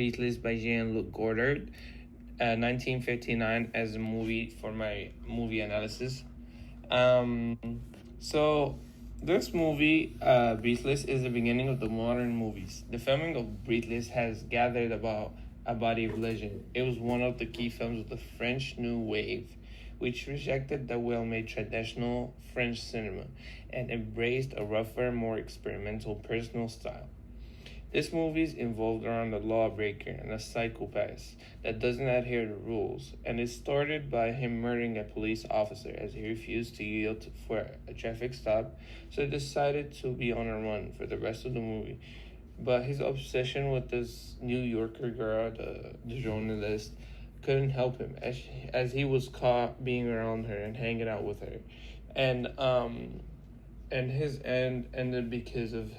Breathless by Jean-Luc Godard, 1959 as a movie for my movie analysis. Um, so this movie, Breathless, is the beginning of the modern movies. The filming of Breathless has gathered about a body of legend. It was one of the key films of the French New Wave, which rejected the well-made traditional French cinema and embraced a rougher, more experimental personal style. This movie is involved around a lawbreaker and a psychopath that doesn't adhere to rules, and it started by him murdering a police officer as he refused to yield for a traffic stop, so he decided to be on a run for the rest of the movie. But his obsession with this New Yorker girl, the journalist, couldn't help him as he was caught being around her and hanging out with her. And his end ended because of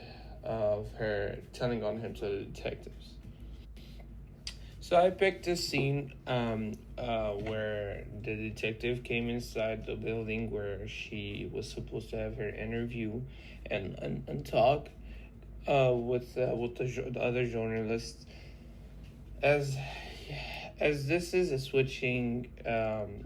her telling on him to the detectives. So I picked a scene where the detective came inside the building where she was supposed to have her interview and talk with the other journalists. As as this is a switching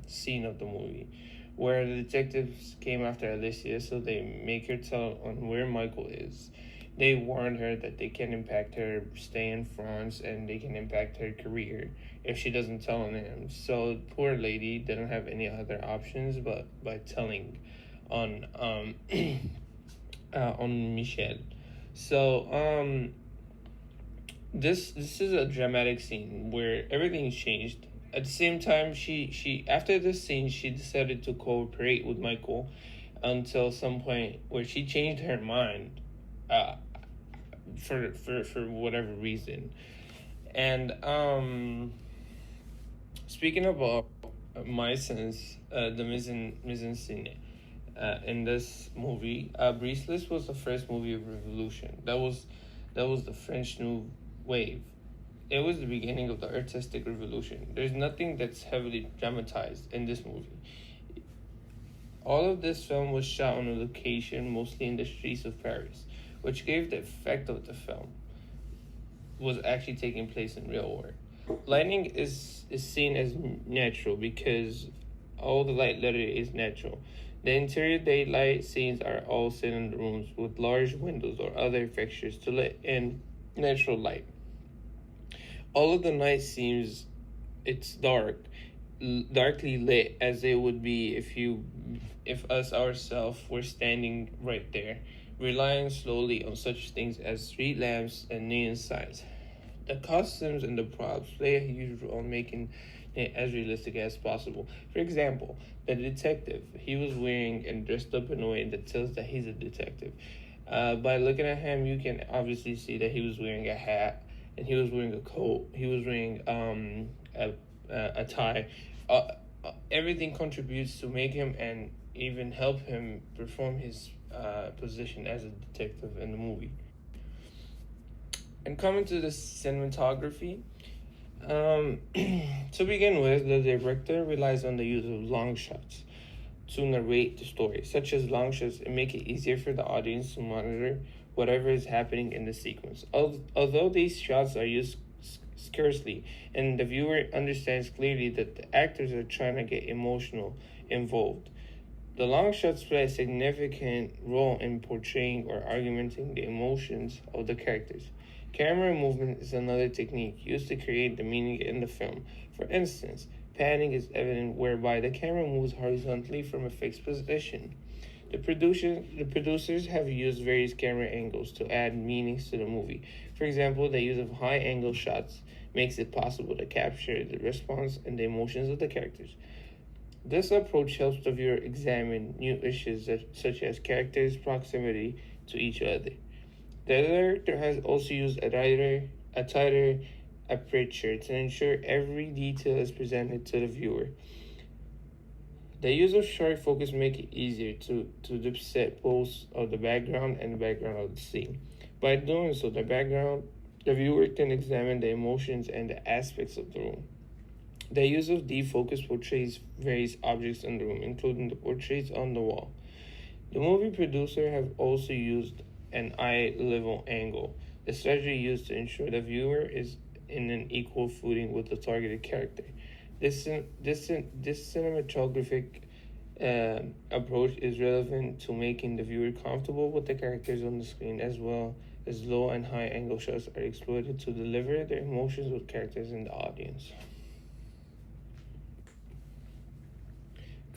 scene of the movie where the detectives came after Alicia, so they make her tell on where Michael is. They warned her that they can impact her stay in France and they can impact her career if she doesn't tell on him. So poor lady didn't have any other options but by telling on on Michelle. So this is a dramatic scene where everything changed. At the same time, she after this scene she decided to cooperate with Michael until some point where she changed her mind, uh, for whatever reason. And speaking about my sense, the mise en scene. In this movie, Breathless was the first movie of revolution. That was the French New Wave. It was the beginning of the artistic revolution. There's nothing that's heavily dramatized in this movie. All of this film was shot on a location, mostly in the streets of Paris, which gave the effect of the film was actually taking place in real world. Lighting is seen as natural because all the light literally is natural. The interior daylight scenes are all set in the rooms with large windows or other fixtures to let in natural light. All of the night seems it's darkly lit as it would be if us ourselves were standing right there, relying slowly on such things as street lamps and neon signs. The costumes and the props play a huge role in making it as realistic as possible. For example, the detective, he was wearing and dressed up in a way that tells that he's a detective. By looking at him, you can obviously see that he was wearing a hat and he was wearing a coat. He was wearing a tie. Everything contributes to make him and even help him perform his position as a detective in the movie. And coming to the cinematography, to begin with, the director relies on the use of long shots to narrate the story, such as long shots and make it easier for the audience to monitor whatever is happening in the sequence. Although these shots are used scarcely, and the viewer understands clearly that the actors are trying to get emotional involved. The long shots play a significant role in portraying or argumenting the emotions of the characters. Camera movement is another technique used to create the meaning in the film. For instance, panning is evident whereby the camera moves horizontally from a fixed position. The producers have used various camera angles to add meanings to the movie. For example, the use of high angle shots makes it possible to capture the response and the emotions of the characters. This approach helps the viewer examine new issues such as characters' proximity to each other. The director has also used a tighter aperture to ensure every detail is presented to the viewer. The use of short focus make it easier to dissect both of the background and the background of the scene. By doing so, the viewer can examine the emotions and the aspects of the room. The use of deep focus portrays various objects in the room, including the portraits on the wall. The movie producer have also used an eye level angle, the strategy used to ensure the viewer is in an equal footing with the targeted character. This cinematographic approach is relevant to making the viewer comfortable with the characters on the screen, as well as low and high angle shots are exploited to deliver their emotions with characters in the audience.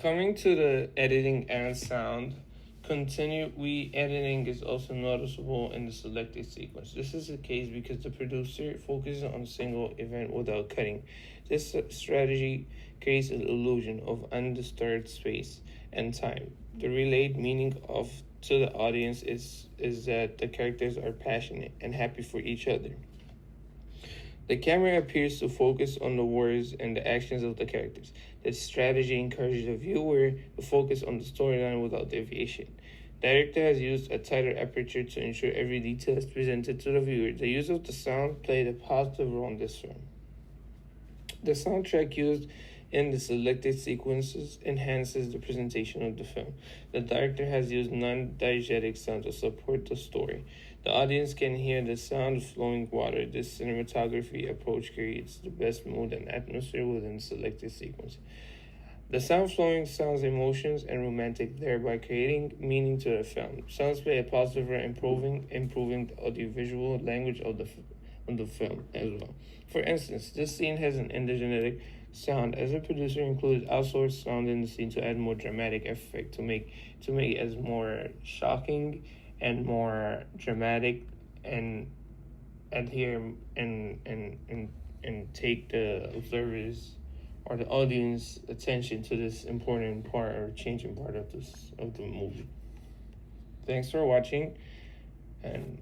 Coming to the editing and sound, continuity editing is also noticeable in the selected sequence. This is the case because the producer focuses on a single event without cutting. This strategy creates an illusion of undisturbed space and time. The relayed meaning of to the audience is that the characters are passionate and happy for each other. The camera appears to focus on the words and the actions of the characters. This strategy encourages the viewer to focus on the storyline without deviation. The director has used a tighter aperture to ensure every detail is presented to the viewer. The use of the sound played a positive role in this film. The soundtrack used in the selected sequences enhances the presentation of the film. The director has used non-diegetic sound to support the story. The audience can hear the sound of flowing water. This cinematography approach creates the best mood and atmosphere within the selected sequence. The sound flowing sounds emotions and romantic, thereby creating meaning to the film. Sounds play a positive role improving the audiovisual language of the film as well. For instance, this scene has an indigenetic sound. As a producer included outsourced sound in the scene to add more dramatic effect to make it as more shocking and more dramatic and adhere and take the observers or the audience attention to this important part or changing part of the movie. Thanks for watching, and